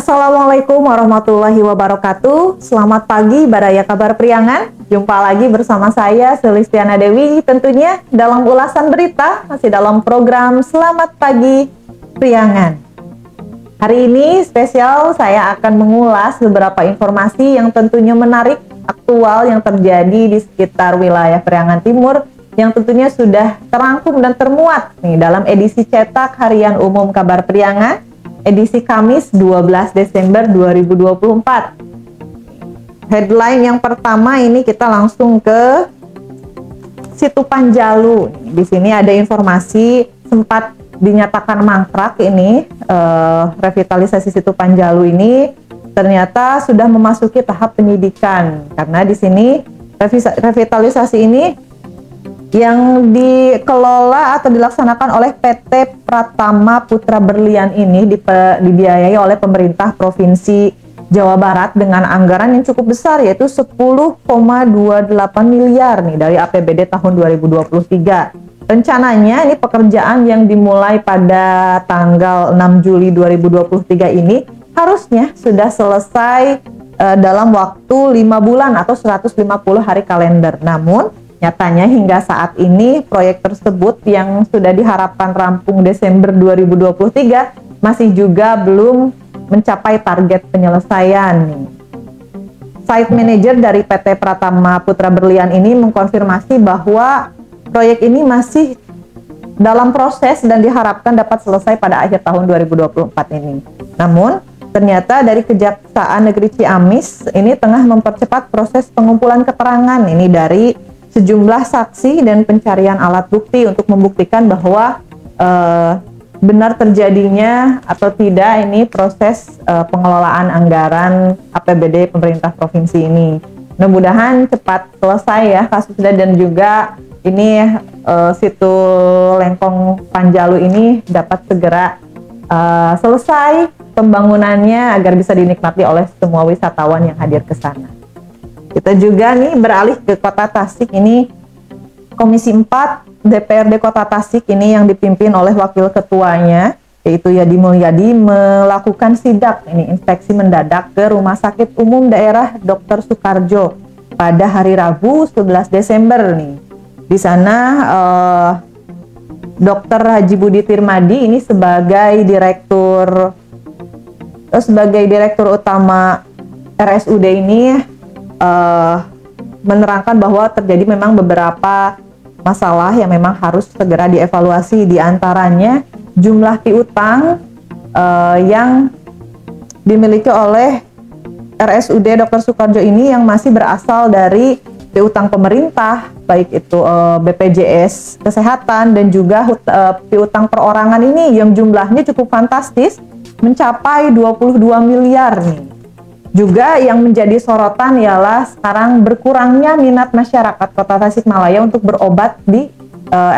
Assalamualaikum warahmatullahi wabarakatuh. Selamat pagi Baraya Kabar Priangan. Jumpa lagi bersama saya Sulistiana Dewi tentunya dalam ulasan berita masih dalam program Selamat Pagi Priangan. Hari ini spesial saya akan mengulas beberapa informasi yang tentunya menarik, aktual yang terjadi di sekitar wilayah Priangan Timur yang tentunya sudah terangkum dan termuat nih dalam edisi cetak Harian Umum Kabar Priangan edisi Kamis 12 Desember 2024. Headline yang pertama ini kita langsung ke Situ Panjalu. Di sini ada informasi sempat dinyatakan mangkrak ini revitalisasi Situ Panjalu ini ternyata sudah memasuki tahap penyidikan karena di sini revitalisasi ini yang dikelola atau dilaksanakan oleh PT Pratama Putra Berlian ini dibiayai oleh pemerintah Provinsi Jawa Barat dengan anggaran yang cukup besar yaitu 10,28 miliar nih dari APBD tahun 2023. Rencananya ini pekerjaan yang dimulai pada tanggal 6 Juli 2023 ini harusnya sudah selesai dalam waktu 5 bulan atau 150 hari kalender. Namun nyatanya hingga saat ini proyek tersebut yang sudah diharapkan rampung Desember 2023 masih juga belum mencapai target penyelesaian. Site manager dari PT Pratama Putra Berlian ini mengkonfirmasi bahwa proyek ini masih dalam proses dan diharapkan dapat selesai pada akhir tahun 2024 ini. Namun ternyata dari Kejaksaan Negeri Ciamis ini tengah mempercepat proses pengumpulan keterangan ini dari sejumlah saksi dan pencarian alat bukti untuk membuktikan bahwa benar terjadinya atau tidak ini proses pengelolaan anggaran APBD pemerintah provinsi ini. Mudah-mudahan cepat selesai ya kasusnya dan juga ini Situ Lengkong Panjalu ini dapat segera selesai pembangunannya agar bisa dinikmati oleh semua wisatawan yang hadir ke sana. Kita juga nih beralih ke Kota Tasik ini Komisi 4 DPRD Kota Tasik ini yang dipimpin oleh Wakil Ketuanya yaitu Yadi Mulyadi melakukan sidak ini inspeksi mendadak ke Rumah Sakit Umum Daerah Dr. Soekarjo pada hari Rabu 11 Desember nih. Di sana Dr. Haji Budi Tirmadi ini sebagai direktur utama RSUD ini menerangkan bahwa terjadi memang beberapa masalah yang memang harus segera dievaluasi, diantaranya jumlah piutang yang dimiliki oleh RSUD Dr. Soekarjo ini yang masih berasal dari piutang pemerintah, baik itu BPJS Kesehatan dan juga piutang perorangan ini yang jumlahnya cukup fantastis mencapai 22 miliar nih. Juga yang menjadi sorotan ialah sekarang berkurangnya minat masyarakat Kota Tasikmalaya untuk berobat di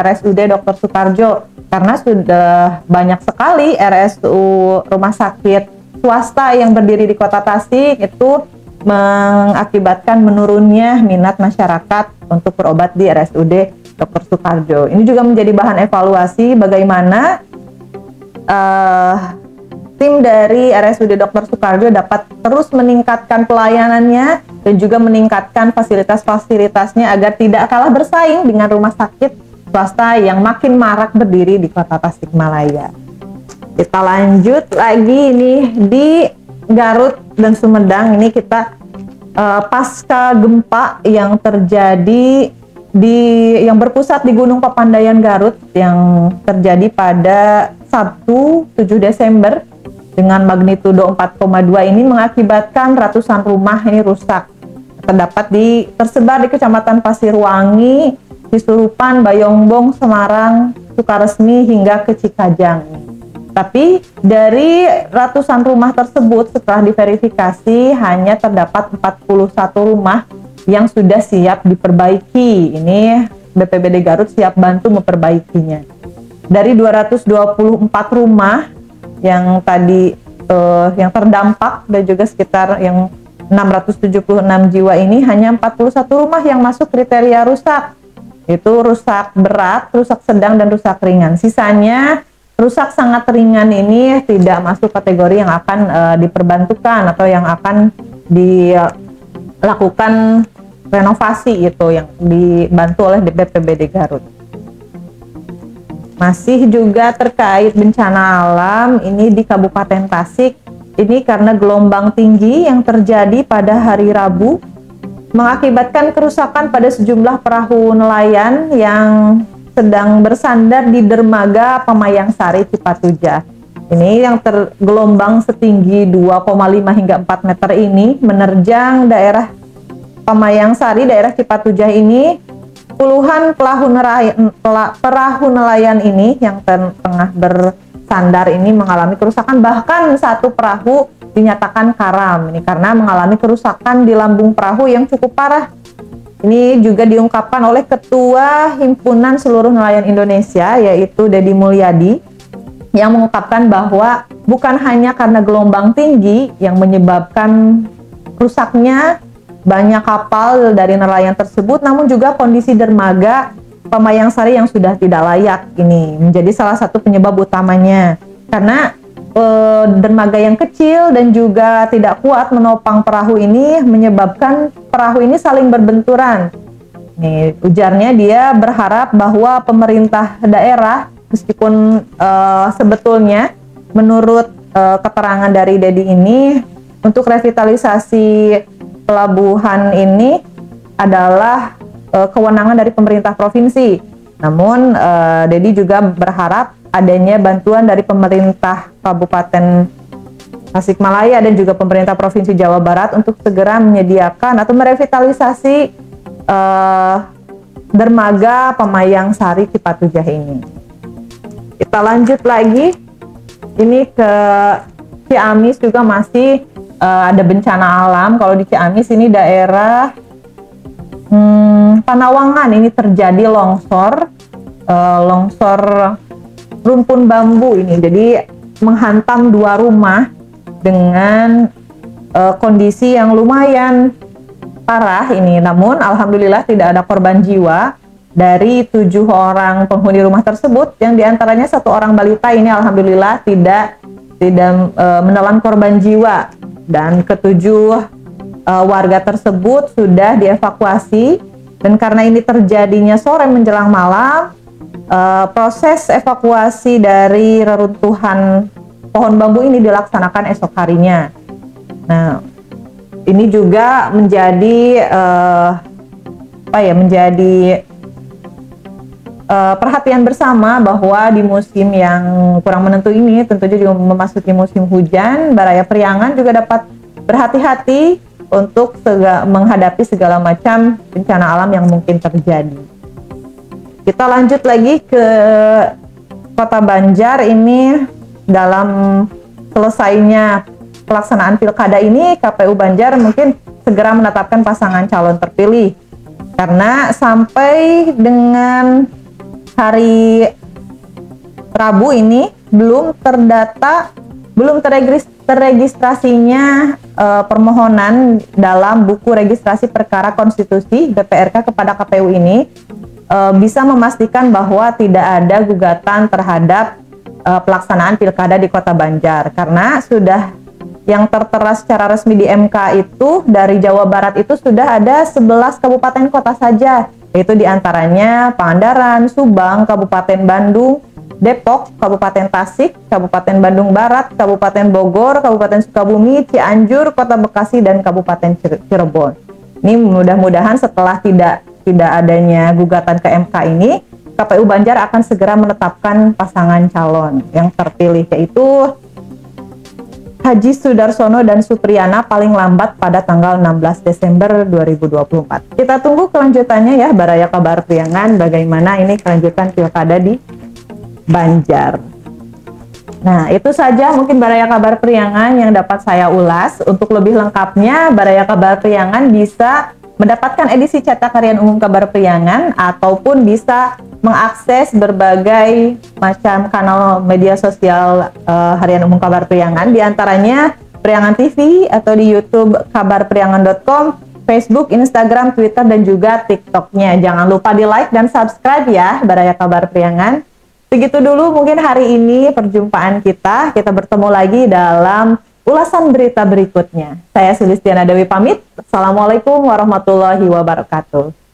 RSUD Dr. Soekarjo karena sudah banyak sekali RSU rumah sakit swasta yang berdiri di Kota Tasik itu mengakibatkan menurunnya minat masyarakat untuk berobat di RSUD Dr. Soekarjo. Ini juga menjadi bahan evaluasi bagaimana tim dari RSUD Dr. Soekarjo dapat terus meningkatkan pelayanannya dan juga meningkatkan fasilitas-fasilitasnya agar tidak kalah bersaing dengan rumah sakit swasta yang makin marak berdiri di Kota Tasikmalaya. Kita lanjut lagi ini di Garut dan Sumedang. Ini kita pasca gempa yang terjadi yang berpusat di Gunung Papandayan Garut yang terjadi pada Sabtu 7 Desember dengan magnitudo 4,2 ini mengakibatkan ratusan rumah ini rusak. Tersebar di Kecamatan Pasirwangi, Cisurupan, Bayongbong, Semarang, Sukaresmi hingga ke Cikajang. Tapi dari ratusan rumah tersebut setelah diverifikasi hanya terdapat 41 rumah yang sudah siap diperbaiki. Ini BPBD Garut siap bantu memperbaikinya. Dari 224 rumah yang tadi yang terdampak dan juga sekitar yang 676 jiwa ini hanya 41 rumah yang masuk kriteria rusak. Itu rusak berat, rusak sedang dan rusak ringan. Sisanya rusak sangat ringan ini tidak masuk kategori yang akan diperbantukan atau yang akan dilakukan renovasi itu yang dibantu oleh BPBD Garut. Masih juga terkait bencana alam ini di Kabupaten Tasik, ini karena gelombang tinggi yang terjadi pada hari Rabu mengakibatkan kerusakan pada sejumlah perahu nelayan yang sedang bersandar di dermaga Pemayang Sari Cipatujah. Ini yang tergelombang setinggi 2,5 hingga 4 meter ini menerjang daerah Pemayang Sari, daerah Cipatujah ini. Puluhan perahu nelayan ini yang tengah bersandar ini mengalami kerusakan, bahkan satu perahu dinyatakan karam ini karena mengalami kerusakan di lambung perahu yang cukup parah. Ini juga diungkapkan oleh Ketua Himpunan Seluruh Nelayan Indonesia, yaitu Dedi Mulyadi, yang mengungkapkan bahwa bukan hanya karena gelombang tinggi yang menyebabkan rusaknya banyak kapal dari nelayan tersebut, namun juga kondisi dermaga Pemayang Sari yang sudah tidak layak ini menjadi salah satu penyebab utamanya. Karena dermaga yang kecil dan juga tidak kuat menopang perahu ini menyebabkan perahu ini saling berbenturan. Nih, ujarnya dia berharap bahwa pemerintah daerah, meskipun sebetulnya menurut keterangan dari Dedi ini, untuk revitalisasi pelabuhan ini adalah kewenangan dari pemerintah provinsi. Namun Dedi juga berharap adanya bantuan dari pemerintah Kabupaten Tasikmalaya dan juga pemerintah Provinsi Jawa Barat untuk segera menyediakan atau merevitalisasi dermaga Pemayang Sari Cipatujah ini. Kita lanjut lagi, ini ke Ciamis juga masih ada bencana alam. Kalau di Ciamis ini daerah Panawangan ini terjadi longsor rumpun bambu ini, jadi menghantam 2 rumah dengan kondisi yang lumayan parah ini. Namun alhamdulillah tidak ada korban jiwa dari 7 orang penghuni rumah tersebut, yang diantaranya 1 orang balita ini alhamdulillah tidak menelan korban jiwa, dan ke-7 warga tersebut sudah dievakuasi. Dan karena ini terjadinya sore menjelang malam, proses evakuasi dari reruntuhan pohon bambu ini dilaksanakan esok harinya. Nah, ini juga menjadi perhatian bersama bahwa di musim yang kurang menentu ini, tentunya juga memasuki musim hujan, Baraya Priangan juga dapat berhati-hati untuk menghadapi segala macam bencana alam yang mungkin terjadi. Kita lanjut lagi ke Kota Banjar. Ini dalam selesainya pelaksanaan pilkada ini, KPU Banjar mungkin segera menetapkan pasangan calon terpilih, karena sampai dengan hari Rabu ini belum terregistrasinya permohonan dalam buku registrasi perkara konstitusi BPRK kepada KPU ini, bisa memastikan bahwa tidak ada gugatan terhadap pelaksanaan pilkada di Kota Banjar, karena sudah yang tertera secara resmi di MK itu dari Jawa Barat itu sudah ada 11 kabupaten kota saja, yaitu diantaranya Pangandaran, Subang, Kabupaten Bandung, Depok, Kabupaten Tasik, Kabupaten Bandung Barat, Kabupaten Bogor, Kabupaten Sukabumi, Cianjur, Kota Bekasi, dan Kabupaten Cirebon. Ini mudah-mudahan setelah tidak adanya gugatan ke MK ini, KPU Banjar akan segera menetapkan pasangan calon yang terpilih, yaitu Haji Sudarsono dan Supriyana paling lambat pada tanggal 16 Desember 2024. Kita tunggu kelanjutannya ya, Baraya Kabar Priangan, bagaimana ini kelanjutan pilkada di Banjar. Nah, itu saja mungkin Baraya Kabar Priangan yang dapat saya ulas. Untuk lebih lengkapnya, Baraya Kabar Priangan bisa mendapatkan edisi cetak harian umum Kabar Priangan ataupun bisa mengakses berbagai macam kanal media sosial harian umum Kabar Priangan, diantaranya Priangan TV atau di YouTube kabarpriangan.com, Facebook, Instagram, Twitter, dan juga TikTok-nya. Jangan lupa di like dan subscribe ya Baraya Kabar Priangan. Segitu dulu mungkin hari ini perjumpaan kita. Kita bertemu lagi dalam ulasan berita berikutnya. Saya Sulistiana Dewi pamit. Assalamualaikum warahmatullahi wabarakatuh.